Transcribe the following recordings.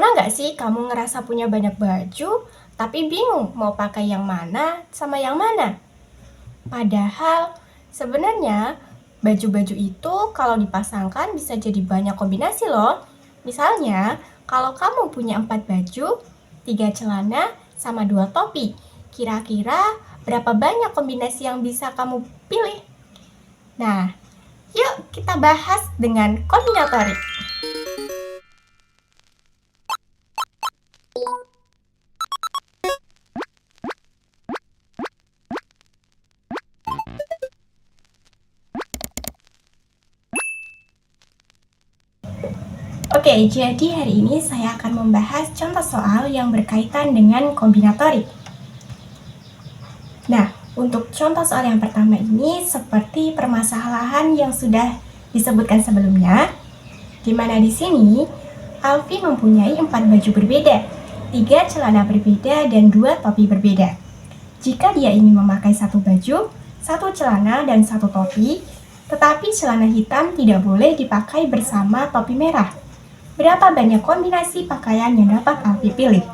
Pernah nggak sih kamu ngerasa punya banyak baju, tapi bingung mau pakai yang mana sama yang mana? Padahal sebenarnya baju-baju itu kalau dipasangkan bisa jadi banyak kombinasi loh. Misalnya, kalau kamu punya 4 baju, 3 celana, sama 2 topi, kira-kira berapa banyak kombinasi yang bisa kamu pilih? Nah, yuk kita bahas dengan kombinatorik. Oke, jadi hari ini saya akan membahas contoh soal yang berkaitan dengan kombinatorik. Nah, untuk contoh soal yang pertama ini seperti permasalahan yang sudah disebutkan sebelumnya, di mana di sini Alfi mempunyai 4 baju berbeda, 3 celana berbeda, dan 2 topi berbeda. Jika dia ingin memakai satu baju, satu celana, dan satu topi, tetapi celana hitam tidak boleh dipakai bersama topi merah. Berapa banyak kombinasi pakaian yang dapat Alfi pilih?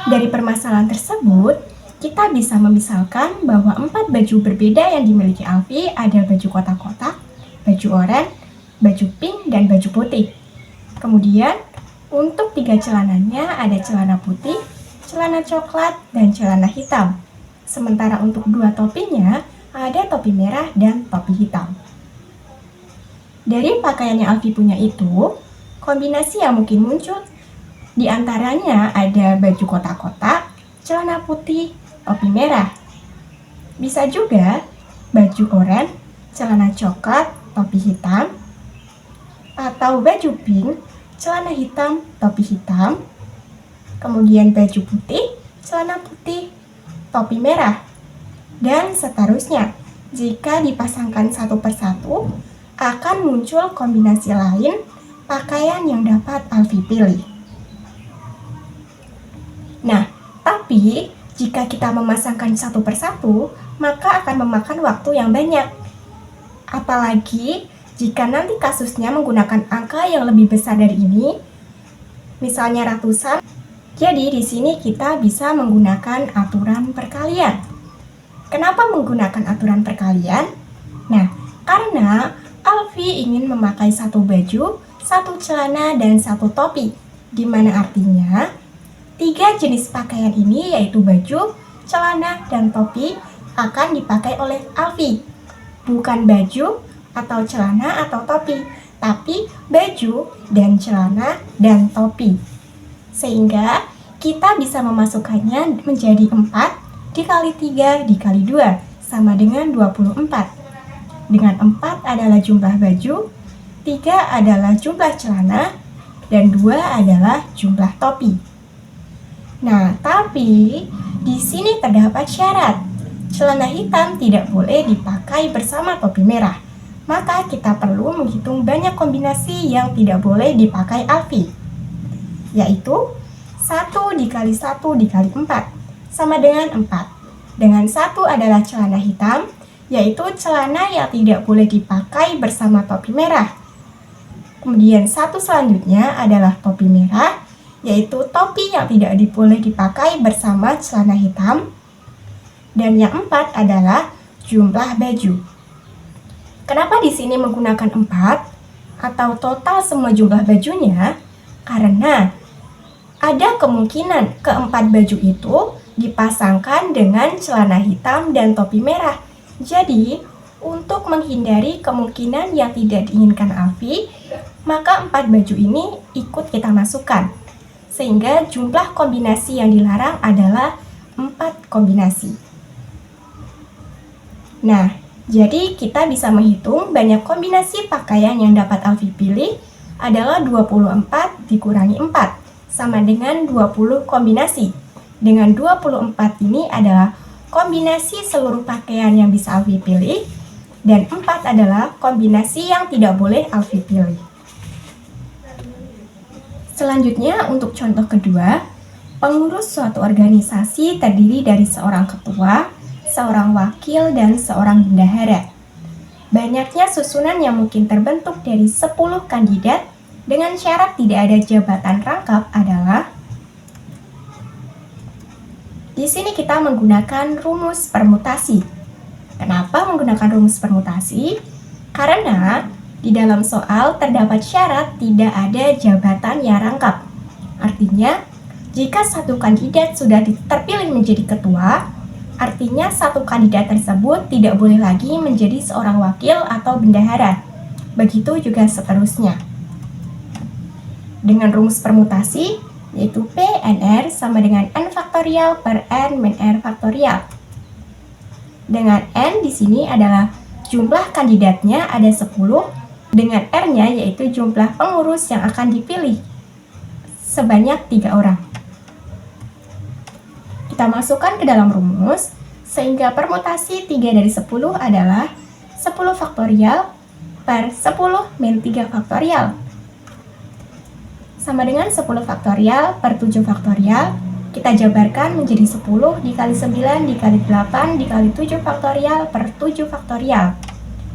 Dari permasalahan tersebut, kita bisa memisalkan bahwa 4 baju berbeda yang dimiliki Alfi ada baju kotak-kotak, baju oranye, baju pink, dan baju putih. Kemudian, untuk 3 celananya ada celana putih, celana coklat, dan celana hitam. Sementara untuk 2 topinya ada topi merah dan topi hitam. Dari pakaian yang Alfi punya itu, kombinasi yang mungkin muncul di antaranya ada baju kotak-kotak, celana putih, topi merah. Bisa juga baju oranye, celana coklat, topi hitam, atau baju pink, celana hitam, topi hitam, kemudian baju putih, celana putih, topi merah, dan seterusnya. Jika dipasangkan satu persatu, akan muncul kombinasi lain pakaian yang dapat Alfi pilih. Nah, tapi jika kita memasangkan satu persatu, maka akan memakan waktu yang banyak. Apalagi jika nanti kasusnya menggunakan angka yang lebih besar dari ini, misalnya ratusan, jadi di sini kita bisa menggunakan aturan perkalian. Kenapa menggunakan aturan perkalian? Nah, karena Alfi ingin memakai satu baju, satu celana, dan satu topi, di mana artinya 3 jenis pakaian ini yaitu baju, celana, dan topi akan dipakai oleh Alfi. Bukan baju atau celana atau topi, tapi baju dan celana dan topi. Sehingga kita bisa memasukkannya menjadi 4 dikali 3 dikali 2 sama dengan 24. Dengan 4 adalah jumlah baju, 3 adalah jumlah celana, dan 2 adalah jumlah topi. Nah, tapi di sini terdapat syarat. Celana hitam tidak boleh dipakai bersama topi merah. Maka kita perlu menghitung banyak kombinasi yang tidak boleh dipakai Alfi, yaitu 1 dikali 1 dikali 4 sama dengan 4. Dengan 1 adalah celana hitam, yaitu celana yang tidak boleh dipakai bersama topi merah. Kemudian 1 selanjutnya adalah topi merah, yaitu topi yang tidak boleh dipakai bersama celana hitam. Dan yang 4 adalah jumlah baju. Kenapa di sini menggunakan 4 atau total semua jumlah bajunya? Karena ada kemungkinan keempat baju itu dipasangkan dengan celana hitam dan topi merah. Jadi, untuk menghindari kemungkinan yang tidak diinginkan Alfi, maka 4 baju ini ikut kita masukkan. Sehingga jumlah kombinasi yang dilarang adalah 4 kombinasi. Nah, jadi kita bisa menghitung banyak kombinasi pakaian yang dapat Alfi pilih adalah 24 dikurangi 4, sama dengan 20 kombinasi. Dengan 24 ini adalah kombinasi seluruh pakaian yang bisa Alfi pilih, dan 4 adalah kombinasi yang tidak boleh Alfi pilih. Selanjutnya, untuk contoh kedua, pengurus suatu organisasi terdiri dari seorang ketua, seorang wakil, dan seorang bendahara. Banyaknya susunan yang mungkin terbentuk dari 10 kandidat dengan syarat tidak ada jabatan rangkap adalah di sini kita menggunakan rumus permutasi. Kenapa menggunakan rumus permutasi? Karena di dalam soal terdapat syarat tidak ada jabatan yang rangkap. Artinya, jika satu kandidat sudah terpilih menjadi ketua, artinya satu kandidat tersebut tidak boleh lagi menjadi seorang wakil atau bendahara. Begitu juga seterusnya. Dengan rumus permutasi, yaitu P NR sama dengan N faktorial per N min R faktorial. Dengan N di sini adalah jumlah kandidatnya ada 10, dengan R-nya yaitu jumlah pengurus yang akan dipilih sebanyak 3 orang. Kita masukkan ke dalam rumus, sehingga permutasi 3 dari 10 adalah 10 faktorial per 10 min 3 faktorial. Sama dengan 10 faktorial per 7 faktorial, kita jabarkan menjadi 10 dikali 9 dikali 8 dikali 7 faktorial per 7 faktorial.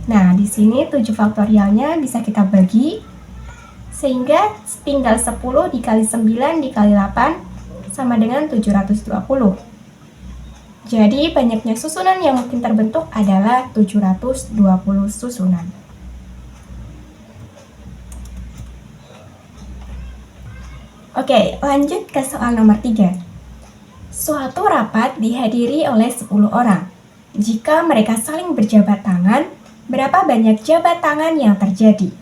Nah, di sini 7 faktorialnya bisa kita bagi, sehingga tinggal 10 dikali 9 dikali 8 sama dengan 720. Jadi, banyaknya susunan yang mungkin terbentuk adalah 720 susunan. Oke, lanjut ke soal nomor 3. Suatu rapat dihadiri oleh 10 orang. Jika mereka saling berjabat tangan, berapa banyak jabat tangan yang terjadi?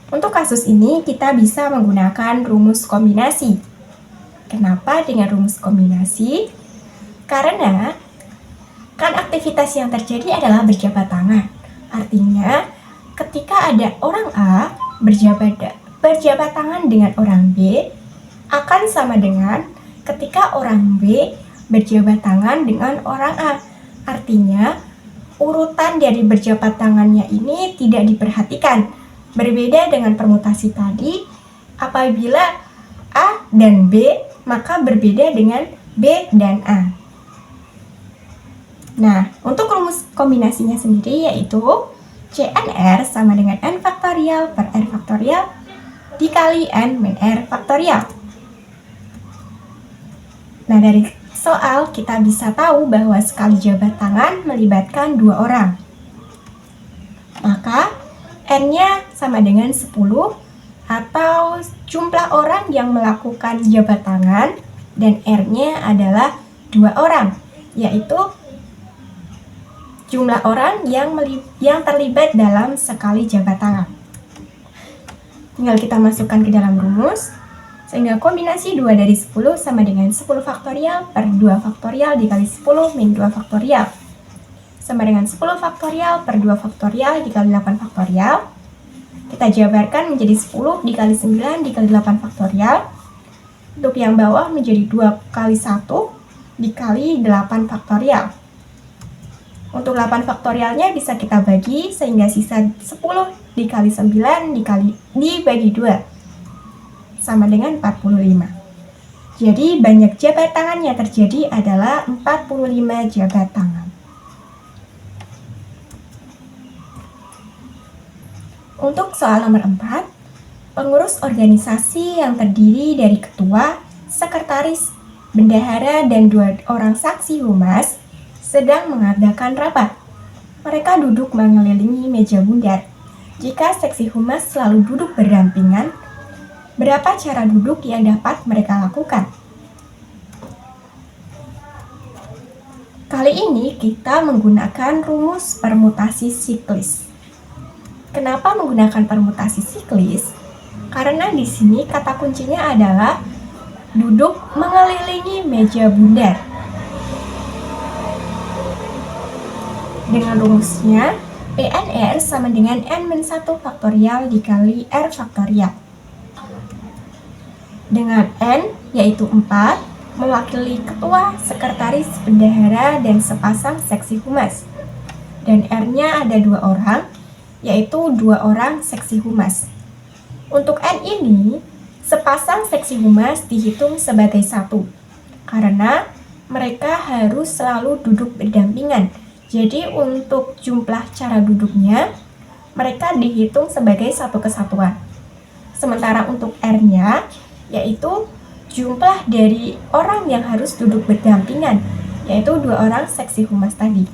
Untuk kasus ini, kita bisa menggunakan rumus kombinasi. Kenapa dengan rumus kombinasi? Karena kan aktivitas yang terjadi adalah berjabat tangan. Artinya, ketika ada orang A berjabat tangan dengan orang B akan sama dengan ketika orang B berjabat tangan dengan orang A. Artinya, urutan dari berjabat tangannya ini tidak diperhatikan. Berbeda dengan permutasi tadi, apabila A dan B, maka berbeda dengan B dan A. Nah, untuk rumus kombinasinya sendiri yaitu CNR sama dengan N faktorial per R faktorial dikali N min R faktorial. Nah, dari soal kita bisa tahu bahwa sekali jabat tangan melibatkan 2 orang. Maka N-nya sama dengan 10 atau jumlah orang yang melakukan jabat tangan, dan R-nya adalah 2 orang, yaitu jumlah orang yang terlibat dalam sekali jabat tangan. Tinggal kita masukkan ke dalam rumus, sehingga kombinasi 2 dari 10 sama dengan 10 faktorial per 2 faktorial dikali 10 min 2 faktorial. Sama dengan 10 faktorial per 2 faktorial dikali 8 faktorial. Kita jabarkan menjadi 10 dikali 9 dikali 8 faktorial. Untuk yang bawah menjadi 2 kali 1 dikali 8 faktorial. Untuk 8 faktorialnya bisa kita bagi, sehingga sisa 10 dikali 9 dibagi 2 sama dengan 45. Jadi banyak jabat tangan yang terjadi adalah 45 jabat tangan. Untuk soal nomor 4, pengurus organisasi yang terdiri dari ketua, sekretaris, bendahara, dan 2 orang saksi humas sedang mengadakan rapat. Mereka duduk mengelilingi meja bundar. Jika seksi humas selalu duduk berdampingan, berapa cara duduk yang dapat mereka lakukan? Kali ini kita menggunakan rumus permutasi siklis. Kenapa menggunakan permutasi siklis? Karena di sini kata kuncinya adalah duduk mengelilingi meja bundar. Dengan rumusnya, PNR sama dengan N-1 faktorial dikali R faktorial. Dengan N, yaitu 4, mewakili ketua, sekretaris, bendahara, dan sepasang seksi humas. Dan R-nya ada 2 orang, yaitu 2 orang seksi humas. Untuk N ini, sepasang seksi humas dihitung sebagai 1, karena mereka harus selalu duduk berdampingan. Jadi untuk jumlah cara duduknya, mereka dihitung sebagai satu kesatuan. Sementara untuk R-nya, yaitu jumlah dari orang yang harus duduk berdampingan, yaitu 2 orang seksi humas tadi.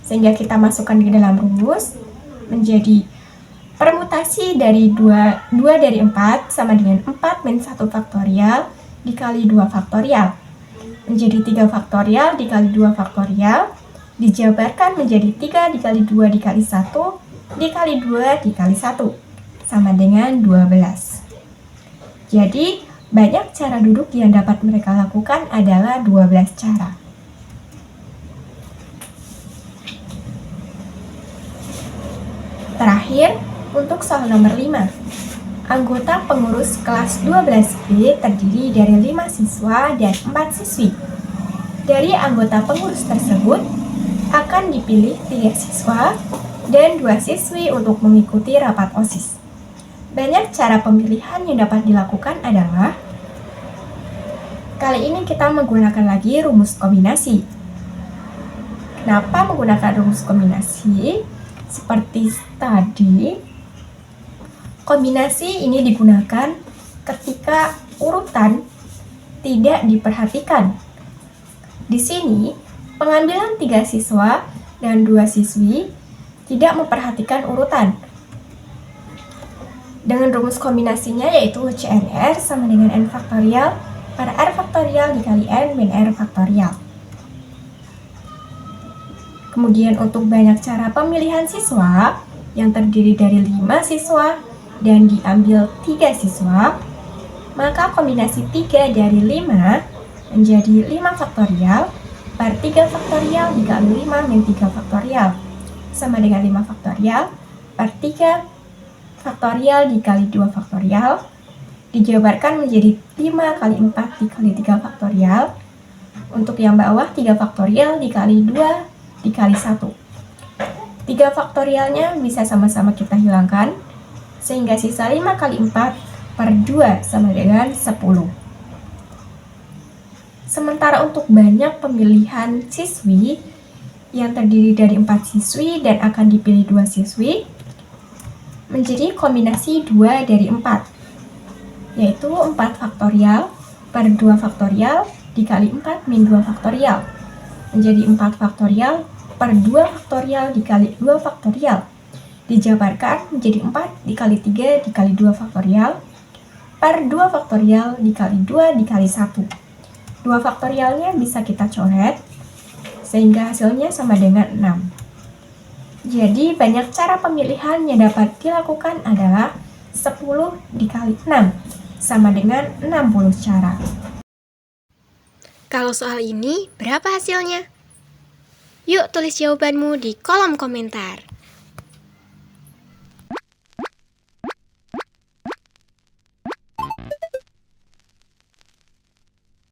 Sehingga kita masukkan ke dalam rumus, menjadi permutasi dari 2 dari 4 sama dengan 4 min 1 faktorial dikali 2 faktorial. Menjadi 3 faktorial dikali 2 faktorial, dijabarkan menjadi 3 dikali 2 dikali 1 dikali 2 dikali 1, sama dengan 12. Jadi, banyak cara duduk yang dapat mereka lakukan adalah 12 cara. Terakhir, untuk soal nomor 5. Anggota pengurus kelas 12B terdiri dari 5 siswa dan 4 siswi. Dari anggota pengurus tersebut, akan dipilih 3 siswa dan 2 siswi untuk mengikuti rapat OSIS. Banyak cara pemilihan yang dapat dilakukan adalah, kali ini kita menggunakan lagi rumus kombinasi. Kenapa menggunakan rumus kombinasi? Seperti tadi, kombinasi ini digunakan ketika urutan tidak diperhatikan. Di sini, pengambilan 3 siswa dan 2 siswi tidak memperhatikan urutan. Dengan rumus kombinasinya yaitu CNR sama dengan N faktorial per R faktorial dikali N min R faktorial. Kemudian untuk banyak cara pemilihan siswa yang terdiri dari 5 siswa dan diambil 3 siswa, maka kombinasi 3 dari 5 menjadi 5 faktorial per 3 faktorial dikali 5 min 3 faktorial, sama dengan 5 faktorial per 3 faktorial dikali 2 faktorial, dijabarkan menjadi 5 kali 4 dikali 3 faktorial. Untuk yang bawah 3 faktorial dikali 2 dikali 1. 3 faktorialnya bisa sama-sama kita hilangkan, sehingga sisa 5 kali 4 per 2 sama dengan 10. Sementara untuk banyak pemilihan siswi yang terdiri dari 4 siswi dan akan dipilih 2 siswi, menjadi kombinasi 2 dari 4, yaitu 4 faktorial per 2 faktorial dikali 4 min 2 faktorial, menjadi 4 faktorial per 2 faktorial dikali 2 faktorial, dijabarkan menjadi 4 dikali 3 dikali 2 faktorial per 2 faktorial dikali 2 dikali 1. 2 faktorialnya bisa kita coret, sehingga hasilnya sama dengan 6. Jadi banyak cara pemilihan yang dapat dilakukan adalah 10 dikali 6 sama dengan 60 cara. Kalau soal ini berapa hasilnya? Yuk tulis jawabanmu di kolom komentar.